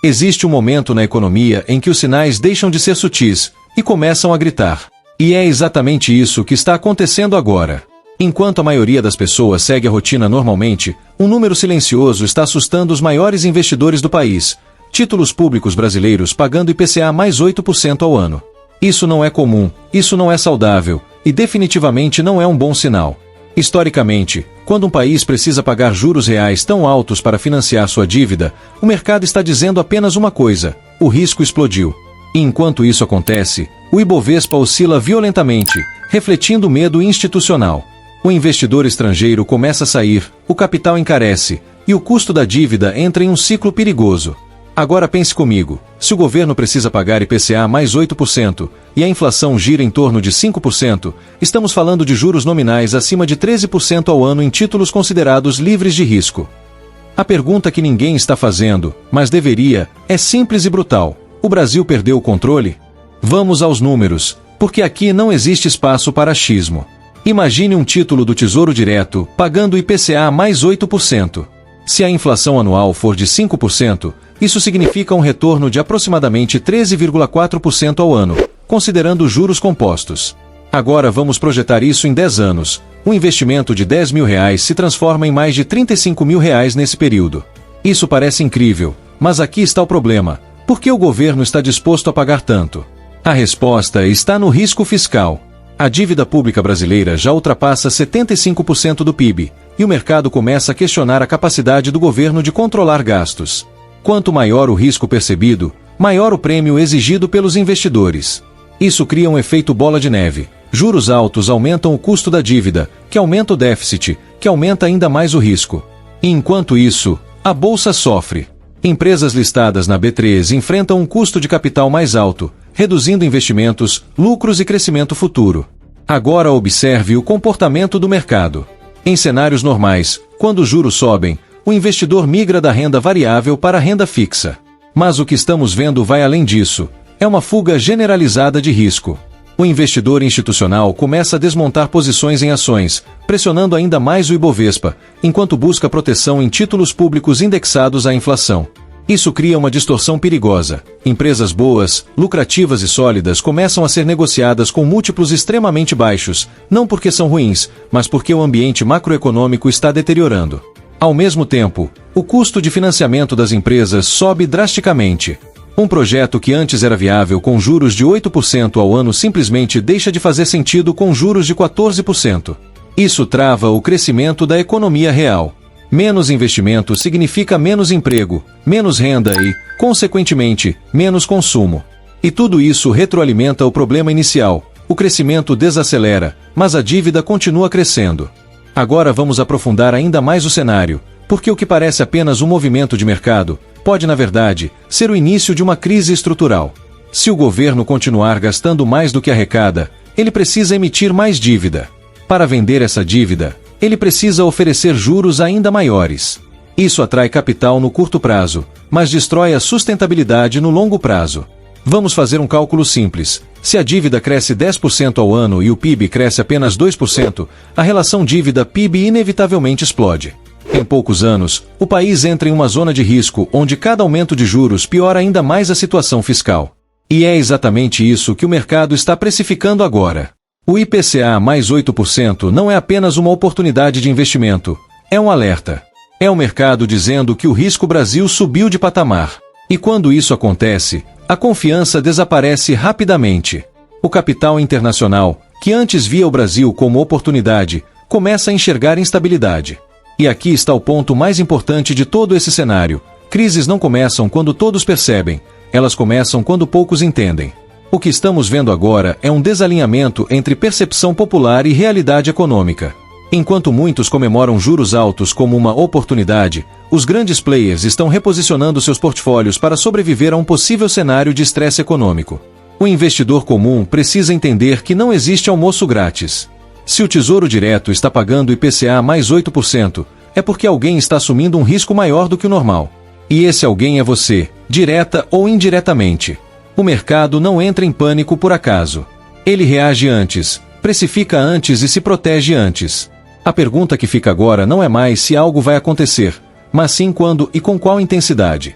Existe um momento na economia em que os sinais deixam de ser sutis e começam a gritar. E é exatamente isso que está acontecendo agora. Enquanto a maioria das pessoas segue a rotina normalmente, um número silencioso está assustando os maiores investidores do país. Títulos públicos brasileiros pagando IPCA mais 8% ao ano. Isso não é comum, isso não é saudável, e definitivamente não é um bom sinal. Historicamente, quando um país precisa pagar juros reais tão altos para financiar sua dívida, o mercado está dizendo apenas uma coisa: o risco explodiu. E enquanto isso acontece, o Ibovespa oscila violentamente, refletindo medo institucional. O investidor estrangeiro começa a sair, o capital encarece, e o custo da dívida entra em um ciclo perigoso. Agora pense comigo, se o governo precisa pagar IPCA mais 8% e a inflação gira em torno de 5%, estamos falando de juros nominais acima de 13% ao ano em títulos considerados livres de risco. A pergunta que ninguém está fazendo, mas deveria, é simples e brutal. O Brasil perdeu o controle? Vamos aos números, porque aqui não existe espaço para achismo. Imagine um título do Tesouro Direto pagando IPCA mais 8%. Se a inflação anual for de 5%, isso significa um retorno de aproximadamente 13,4% ao ano, considerando juros compostos. Agora vamos projetar isso em 10 anos. Um investimento de R$10 mil se transforma em mais de R$35 mil nesse período. Isso parece incrível, mas aqui está o problema. Por que o governo está disposto a pagar tanto? A resposta está no risco fiscal. A dívida pública brasileira já ultrapassa 75% do PIB, e o mercado começa a questionar a capacidade do governo de controlar gastos. Quanto maior o risco percebido, maior o prêmio exigido pelos investidores. Isso cria um efeito bola de neve. Juros altos aumentam o custo da dívida, que aumenta o déficit, que aumenta ainda mais o risco. E enquanto isso, a bolsa sofre. Empresas listadas na B3 enfrentam um custo de capital mais alto, reduzindo investimentos, lucros e crescimento futuro. Agora observe o comportamento do mercado. Em cenários normais, quando os juros sobem, o investidor migra da renda variável para a renda fixa. Mas o que estamos vendo vai além disso. É uma fuga generalizada de risco. O investidor institucional começa a desmontar posições em ações, pressionando ainda mais o Ibovespa, enquanto busca proteção em títulos públicos indexados à inflação. Isso cria uma distorção perigosa. Empresas boas, lucrativas e sólidas começam a ser negociadas com múltiplos extremamente baixos, não porque são ruins, mas porque o ambiente macroeconômico está deteriorando. Ao mesmo tempo, o custo de financiamento das empresas sobe drasticamente. Um projeto que antes era viável com juros de 8% ao ano simplesmente deixa de fazer sentido com juros de 14%. Isso trava o crescimento da economia real. Menos investimento significa menos emprego, menos renda e, consequentemente, menos consumo. E tudo isso retroalimenta o problema inicial. O crescimento desacelera, mas a dívida continua crescendo. Agora vamos aprofundar ainda mais o cenário, porque o que parece apenas um movimento de mercado pode, na verdade, ser o início de uma crise estrutural. Se o governo continuar gastando mais do que arrecada, ele precisa emitir mais dívida. Para vender essa dívida, ele precisa oferecer juros ainda maiores. Isso atrai capital no curto prazo, mas destrói a sustentabilidade no longo prazo. Vamos fazer um cálculo simples. Se a dívida cresce 10% ao ano e o PIB cresce apenas 2%, a relação dívida-PIB inevitavelmente explode. Em poucos anos, o país entra em uma zona de risco onde cada aumento de juros piora ainda mais a situação fiscal. E é exatamente isso que o mercado está precificando agora. O IPCA mais 8% não é apenas uma oportunidade de investimento, é um alerta. É o mercado dizendo que o risco Brasil subiu de patamar. E quando isso acontece, a confiança desaparece rapidamente. O capital internacional, que antes via o Brasil como oportunidade, começa a enxergar instabilidade. E aqui está o ponto mais importante de todo esse cenário. Crises não começam quando todos percebem, elas começam quando poucos entendem. O que estamos vendo agora é um desalinhamento entre percepção popular e realidade econômica. Enquanto muitos comemoram juros altos como uma oportunidade, os grandes players estão reposicionando seus portfólios para sobreviver a um possível cenário de estresse econômico. O investidor comum precisa entender que não existe almoço grátis. Se o Tesouro Direto está pagando IPCA mais 8%, é porque alguém está assumindo um risco maior do que o normal. E esse alguém é você, direta ou indiretamente. O mercado não entra em pânico por acaso. Ele reage antes, precifica antes e se protege antes. A pergunta que fica agora não é mais se algo vai acontecer, mas sim quando e com qual intensidade.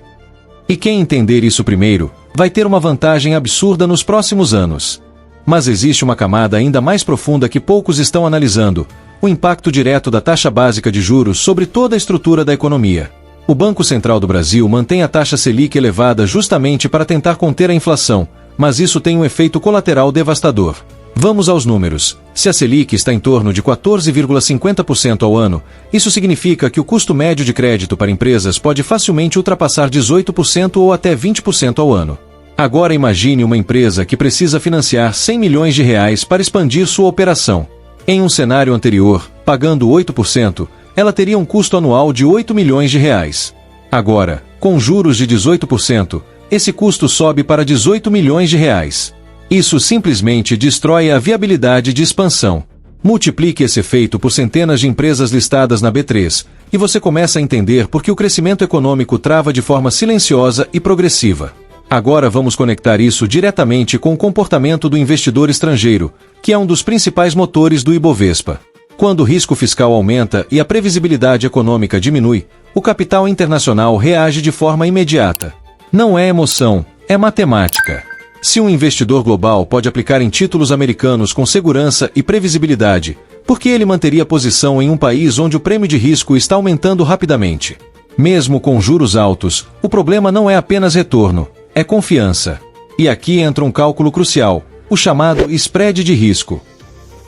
E quem entender isso primeiro, vai ter uma vantagem absurda nos próximos anos. Mas existe uma camada ainda mais profunda que poucos estão analisando: o impacto direto da taxa básica de juros sobre toda a estrutura da economia. O Banco Central do Brasil mantém a taxa Selic elevada justamente para tentar conter a inflação, mas isso tem um efeito colateral devastador. Vamos aos números. Se a Selic está em torno de 14,50% ao ano, isso significa que o custo médio de crédito para empresas pode facilmente ultrapassar 18% ou até 20% ao ano. Agora imagine uma empresa que precisa financiar 100 milhões de reais para expandir sua operação. Em um cenário anterior, pagando 8%, ela teria um custo anual de 8 milhões de reais. Agora, com juros de 18%, esse custo sobe para 18 milhões de reais. Isso simplesmente destrói a viabilidade de expansão. Multiplique esse efeito por centenas de empresas listadas na B3, e você começa a entender por que o crescimento econômico trava de forma silenciosa e progressiva. Agora vamos conectar isso diretamente com o comportamento do investidor estrangeiro, que é um dos principais motores do Ibovespa. Quando o risco fiscal aumenta e a previsibilidade econômica diminui, o capital internacional reage de forma imediata. Não é emoção, é matemática. Se um investidor global pode aplicar em títulos americanos com segurança e previsibilidade, por que ele manteria posição em um país onde o prêmio de risco está aumentando rapidamente? Mesmo com juros altos, o problema não é apenas retorno, é confiança. E aqui entra um cálculo crucial, o chamado spread de risco.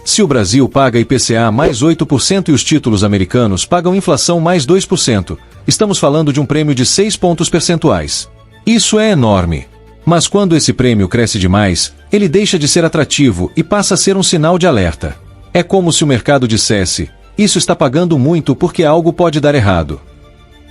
Se o Brasil paga IPCA mais 8% e os títulos americanos pagam inflação mais 2%, estamos falando de um prêmio de 6 pontos percentuais. Isso é enorme. Mas quando esse prêmio cresce demais, ele deixa de ser atrativo e passa a ser um sinal de alerta. É como se o mercado dissesse: isso está pagando muito porque algo pode dar errado.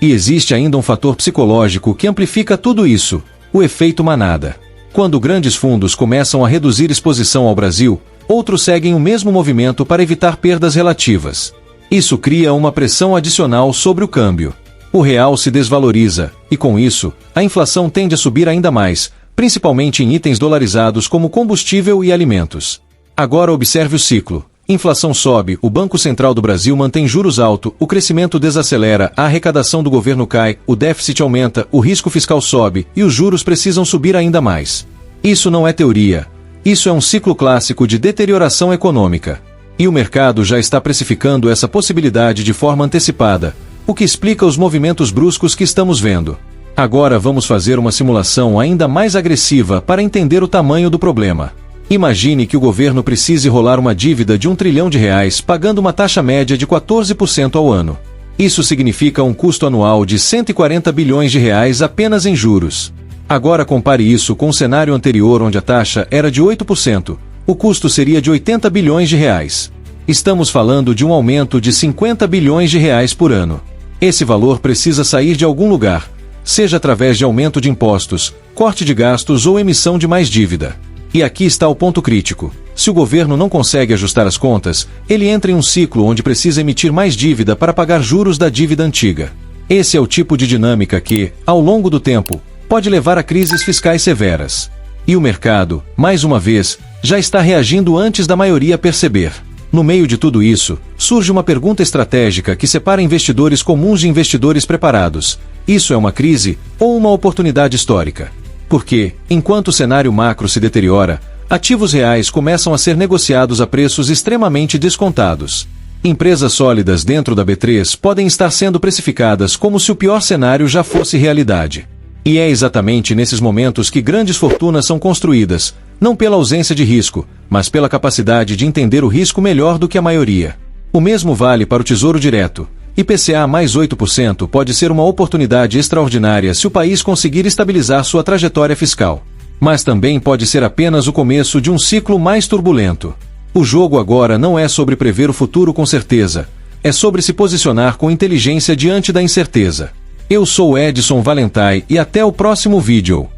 E existe ainda um fator psicológico que amplifica tudo isso: o efeito manada. Quando grandes fundos começam a reduzir exposição ao Brasil, outros seguem o mesmo movimento para evitar perdas relativas. Isso cria uma pressão adicional sobre o câmbio. O real se desvaloriza, e com isso, a inflação tende a subir ainda mais, principalmente em itens dolarizados como combustível e alimentos. Agora observe o ciclo. Inflação sobe, o Banco Central do Brasil mantém juros altos, o crescimento desacelera, a arrecadação do governo cai, o déficit aumenta, o risco fiscal sobe, e os juros precisam subir ainda mais. Isso não é teoria. Isso é um ciclo clássico de deterioração econômica. E o mercado já está precificando essa possibilidade de forma antecipada, o que explica os movimentos bruscos que estamos vendo. Agora vamos fazer uma simulação ainda mais agressiva para entender o tamanho do problema. Imagine que o governo precise rolar uma dívida de R$1 trilhão pagando uma taxa média de 14% ao ano. Isso significa um custo anual de R$140 bilhões apenas em juros. Agora compare isso com o cenário anterior onde a taxa era de 8%. O custo seria de R$80 bilhões. Estamos falando de um aumento de R$50 bilhões por ano. Esse valor precisa sair de algum lugar, seja através de aumento de impostos, corte de gastos ou emissão de mais dívida. E aqui está o ponto crítico. Se o governo não consegue ajustar as contas, ele entra em um ciclo onde precisa emitir mais dívida para pagar juros da dívida antiga. Esse é o tipo de dinâmica que, ao longo do tempo, pode levar a crises fiscais severas. E o mercado, mais uma vez, já está reagindo antes da maioria perceber. No meio de tudo isso, surge uma pergunta estratégica que separa investidores comuns de investidores preparados. Isso é uma crise ou uma oportunidade histórica? Porque, enquanto o cenário macro se deteriora, ativos reais começam a ser negociados a preços extremamente descontados. Empresas sólidas dentro da B3 podem estar sendo precificadas como se o pior cenário já fosse realidade. E é exatamente nesses momentos que grandes fortunas são construídas, não pela ausência de risco, mas pela capacidade de entender o risco melhor do que a maioria. O mesmo vale para o Tesouro Direto. IPCA mais 8% pode ser uma oportunidade extraordinária se o país conseguir estabilizar sua trajetória fiscal. Mas também pode ser apenas o começo de um ciclo mais turbulento. O jogo agora não é sobre prever o futuro com certeza, é sobre se posicionar com inteligência diante da incerteza. Eu sou Edson Valentine e até o próximo vídeo.